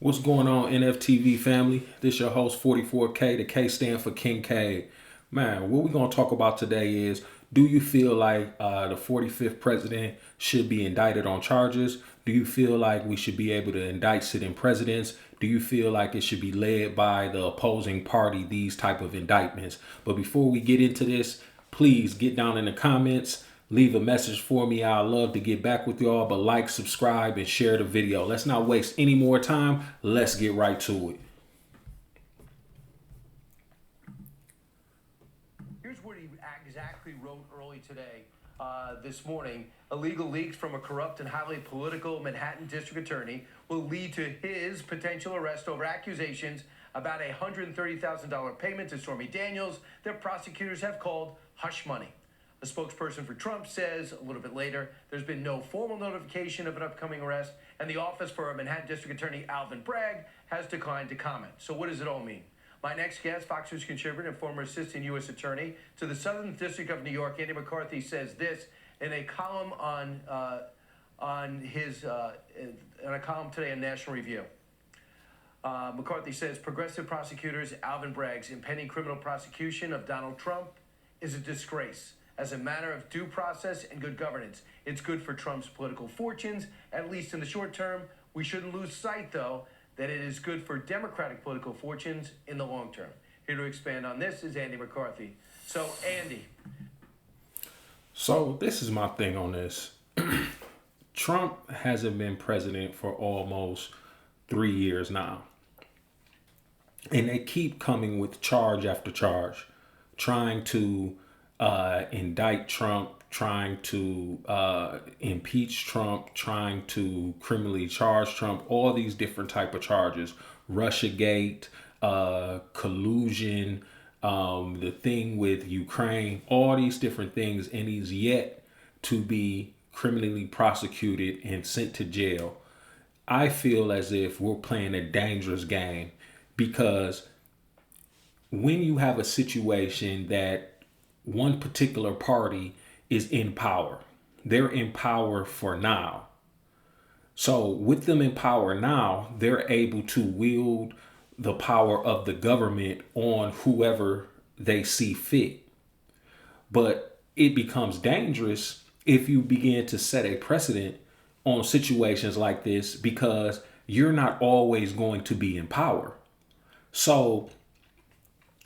What's going on, NFTV family? This your host, 44K. The K stand for King K. Man, what we're going to talk about today is, do you feel like the 45th president should be indicted on charges? Do you feel like we should be able to indict sitting presidents? Do you feel like it should be led by the opposing party, these type of indictments? But before we get into this, please get down in the comments. Leave a message for me. I'd love to get back with y'all, but like, subscribe, and share the video. Let's not waste any more time. Let's get right to it. Here's what he exactly wrote early today, this morning. Illegal leaks from a corrupt and highly political Manhattan district attorney will lead to his potential arrest over accusations about a $130,000 payment to Stormy Daniels that prosecutors have called hush money. A spokesperson for Trump says a little bit later there's been no formal notification of an upcoming arrest, and the office for Manhattan District Attorney Alvin Bragg has declined to comment. So what does it all mean? My next guest, Fox News contributor and former assistant U.S. attorney to the Southern District of New York, Andy McCarthy, says this in a column on a column today in National Review. McCarthy says progressive prosecutors Alvin Bragg's impending criminal prosecution of Donald Trump is a disgrace. As a matter of due process and good governance, it's good for Trump's political fortunes, at least in the short term. We shouldn't lose sight, though, that it is good for Democratic political fortunes in the long term. Here to expand on this is Andy McCarthy. So, Andy. So this is my thing on this. Trump hasn't been president for almost 3 years now. And they keep coming with charge after charge, trying to indict Trump, trying to impeach Trump, trying to criminally charge Trump, all these different type of charges, Russiagate, collusion, the thing with Ukraine, all these different things, and he's yet to be criminally prosecuted and sent to jail. I feel as if we're playing a dangerous game, because when you have a situation that one particular party is in power, they're in power for now. So with them in power now, they're able to wield the power of the government on whoever they see fit. But it becomes dangerous if you begin to set a precedent on situations like this, because you're not always going to be in power. So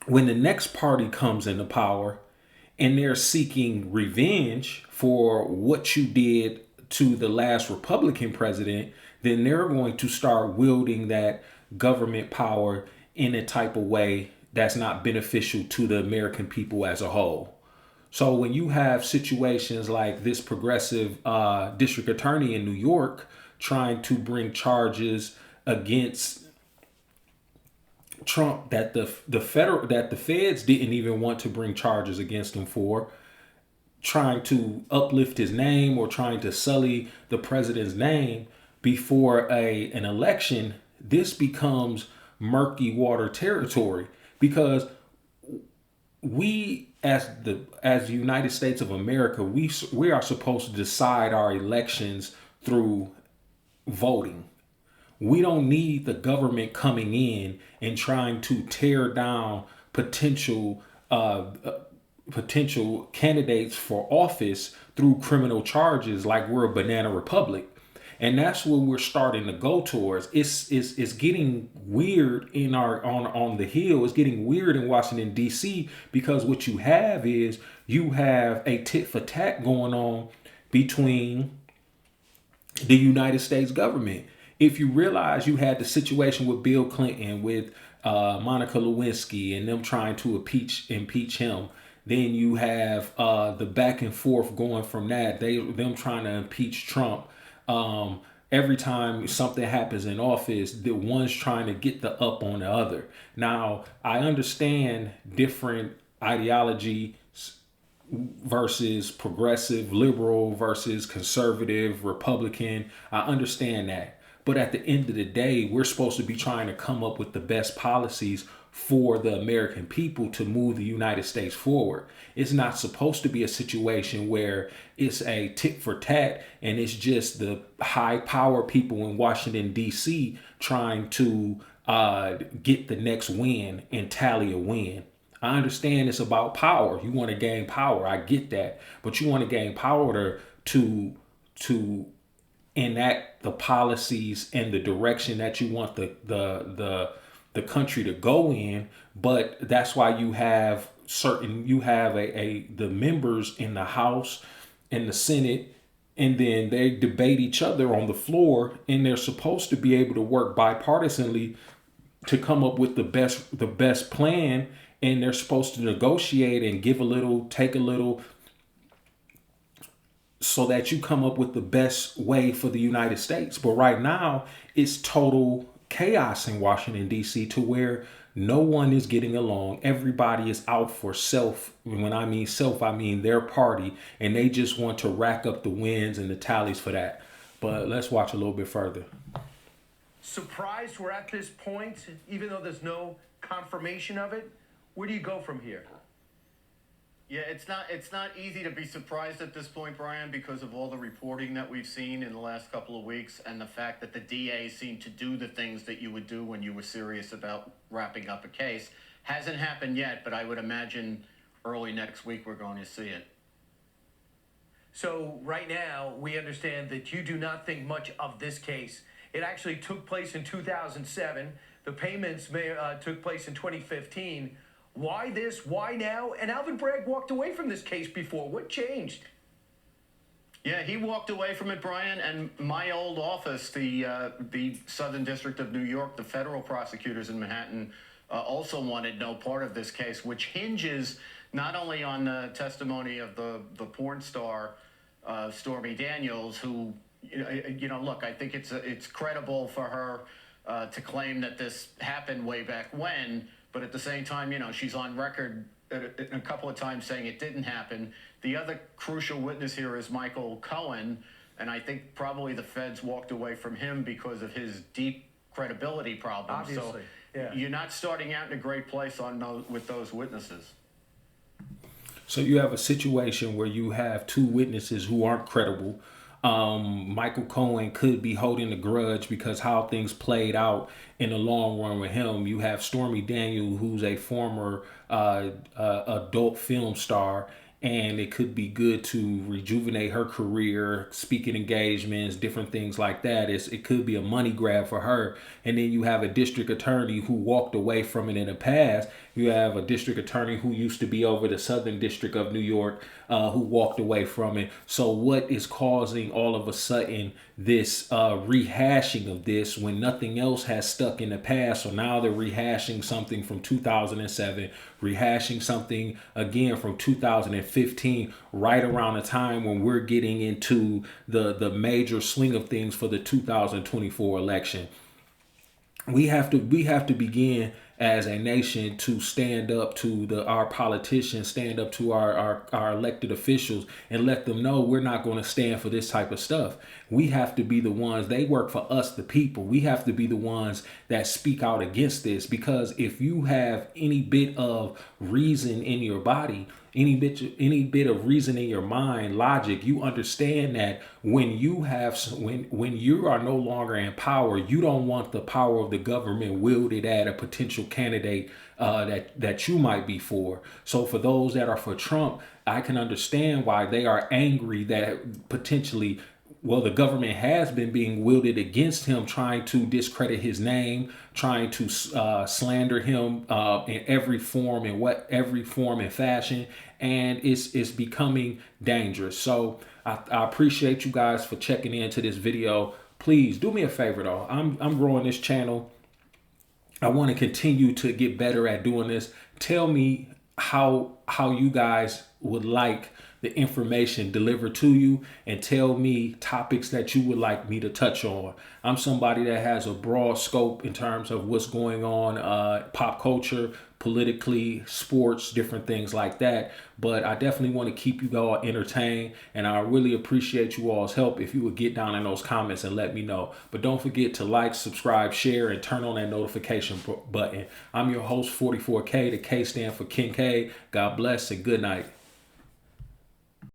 when the next party comes into power and they're seeking revenge for what you did to the last Republican president, then they're going to start wielding that government power in a type of way that's not beneficial to the American people as a whole. So when you have situations like this progressive district attorney in New York trying to bring charges against Trump that the feds didn't even want to bring charges against him for, trying to uplift his name or trying to sully the president's name before an election, this becomes murky water territory, because we as the United States of America, we are supposed to decide our elections through voting. We don't need the government coming in and trying to tear down potential candidates for office through criminal charges like we're a banana republic. And that's what we're starting to go towards. It's getting weird on the Hill. It's getting weird in Washington, D.C., because what you have is a tit for tat going on between the United States government. If you realize you had the situation with Bill Clinton, with Monica Lewinsky, and them trying to impeach him, then you have the back and forth going from that. Them trying to impeach Trump. Every time something happens in office, the one's trying to get the up on the other. Now, I understand different ideology versus progressive, liberal versus conservative, Republican. I understand that. But at the end of the day, we're supposed to be trying to come up with the best policies for the American people to move the United States forward. It's not supposed to be a situation where it's a tit for tat and it's just the high power people in Washington, D.C. trying to get the next win and tally a win. I understand it's about power. You want to gain power. I get that. But you want to gain power to enact the policies and the direction that you want the country to go in. But that's why you have the members in the House and the Senate, and then they debate each other on the floor, and they're supposed to be able to work bipartisanly to come up with the best plan, and they're supposed to negotiate and give a little, take a little, so that you come up with the best way for the United States. But right now, it's total chaos in Washington, D.C., to where no one is getting along. Everybody is out for self. When I mean self, I mean their party, and they just want to rack up the wins and the tallies for that. But let's watch a little bit further. Surprised we're at this point, even though there's no confirmation of it? Where do you go from here? Yeah, it's not easy to be surprised at this point, Brian, because of all the reporting that we've seen in the last couple of weeks and the fact that the DA seemed to do the things that you would do when you were serious about wrapping up a case. Hasn't happened yet, but I would imagine early next week we're going to see it. So right now, we understand that you do not think much of this case. It actually took place in 2007. The payments took place in 2015. Why this? Why now? And Alvin Bragg walked away from this case before. What changed? Yeah, he walked away from it, Brian, and my old office, the Southern District of New York, the federal prosecutors in Manhattan, also wanted no part of this case, which hinges not only on the testimony of the porn star, Stormy Daniels, who, look, I think it's credible for her to claim that this happened way back when, but at the same time, she's on record a couple of times saying it didn't happen. The other crucial witness here is Michael Cohen, and I think probably the feds walked away from him because of his deep credibility problems. Obviously, so yeah. You're not starting out in a great place with those witnesses. So you have a situation where you have two witnesses who aren't credible. Michael Cohen could be holding a grudge because how things played out in the long run with him. You have Stormy Daniels, who's a former adult film star, and it could be good to rejuvenate her career, speaking engagements, different things like that. It could be a money grab for her. And then you have a district attorney who walked away from it in the past. You have a district attorney who used to be over the Southern District of New York, who walked away from it. So what is causing all of a sudden this rehashing of this when nothing else has stuck in the past? So now they're rehashing something from 2007, rehashing something again from 2015, right around the time when we're getting into the major swing of things for the 2024 election. We have to begin as a nation to stand up to our politicians, stand up to our elected officials, and let them know we're not going to stand for this type of stuff. We have to be the ones, they work for us, the people. We have to be the ones that speak out against this, because if you have any bit of reason in your body, any bit of reason in your mind, logic, you understand that when you are no longer in power, you don't want the power of the government wielded at a potential candidate that you might be for. So for those that are for Trump, I can understand why they are angry that potentially, well, the government has been being wielded against him, trying to discredit his name, trying to slander him in every form and fashion, and it's becoming dangerous. So I appreciate you guys for checking into this video. Please do me a favor though. I'm growing this channel. I want to continue to get better at doing this. Tell me how you guys would like the information delivered to you and tell me topics that you would like me to touch on. I'm somebody that has a broad scope in terms of what's going on, pop culture, politically, sports, different things like that. But I definitely want to keep you all entertained, and I really appreciate you all's help if you would get down in those comments and let me know. But don't forget to like, subscribe, share, and turn on that notification button. I'm your host, 44K. The K stand for Kincaid. God bless and good night.